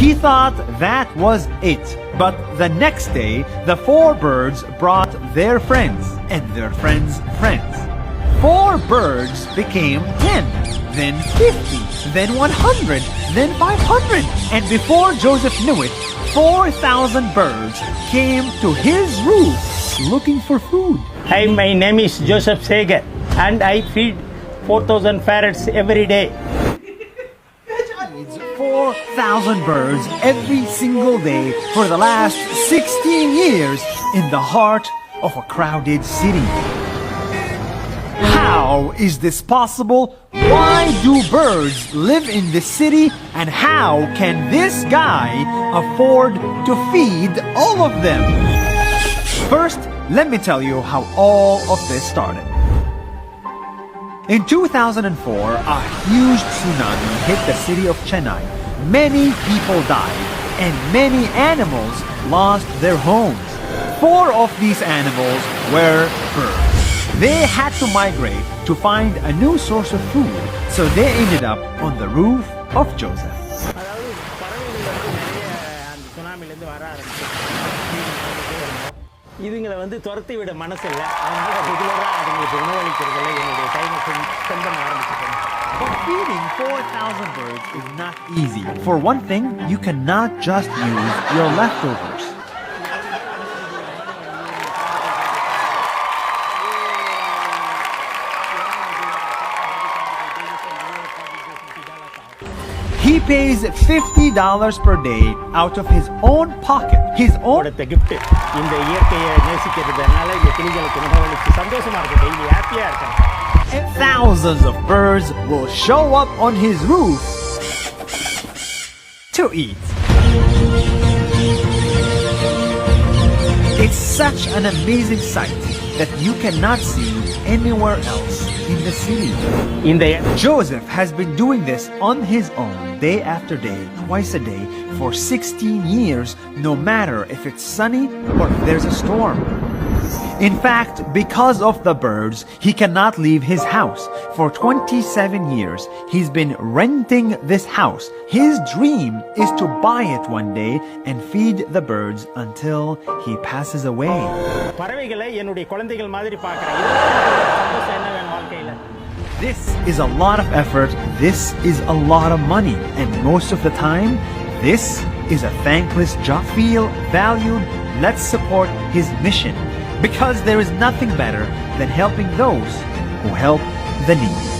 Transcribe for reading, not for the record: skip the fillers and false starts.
He thought that was it. But the next day, the 4 birds brought their friends and their friends' friends. 4 birds became 10, then 50, then 100, then 500. And before Joseph knew it, 4,000 birds came to his roof looking for food. Hi, my name is Joseph Sager and I feed 4,000 parrots every day. 4,000 birds every single day for the last 16 years in the heart of a crowded city. How is this possible? Why do birds live in this city? And how can this guy afford to feed all of them? First, let me tell you how all of this started. In 2004, a huge tsunami hit the city of Chennai. Many people died, and many animals lost their homes. 4 of these animals were birds. They had to migrate to find a new source of food, so they ended up on the roof of Joseph. இதுங்களை வந்து துரத்தி விட மனசு இல்லை, அதனால ரெகுலராக அதுங்களுக்கு உணவளிக்கிறதுல என்னுடைய டைமை ஸ்பெண்ட் பண்ண ஆரம்பிச்சிட்டேன். But feeding 4,000 birds is not easy. For one thing, you cannot just use your leftovers. He pays $50 per day out of his own pocket. His own gift. இந்த இயற்கையை நேசிக்கிறதுனால இந்த கிளிகளுக்கு உணவளிச்சு சந்தோஷமா இருக்கு, டெய்லி ஹாப்பியா இருக்கேன். And thousands of birds will show up on his roof to eat. It's such an amazing sight that you cannot see anywhere else in the city. Joseph has been doing this on his own, day after day, twice a day, for 16 years, no matter if it's sunny or if there's a storm. In fact, because of the birds, he cannot leave his house. For 27 years, he's been renting this house. His dream is to buy it one day and feed the birds until he passes away. பறவைகளை என்னுடைய குழந்தைகள் மாதிரி பார்க்கறேன். சந்தோஷம் என்ன வேணும் வாழ்க்கையில? This is a lot of effort. This is a lot of money. And most of the time, this is a thankless job. Feel valued. Let's support his mission. Because there is nothing better than helping those who help the needy.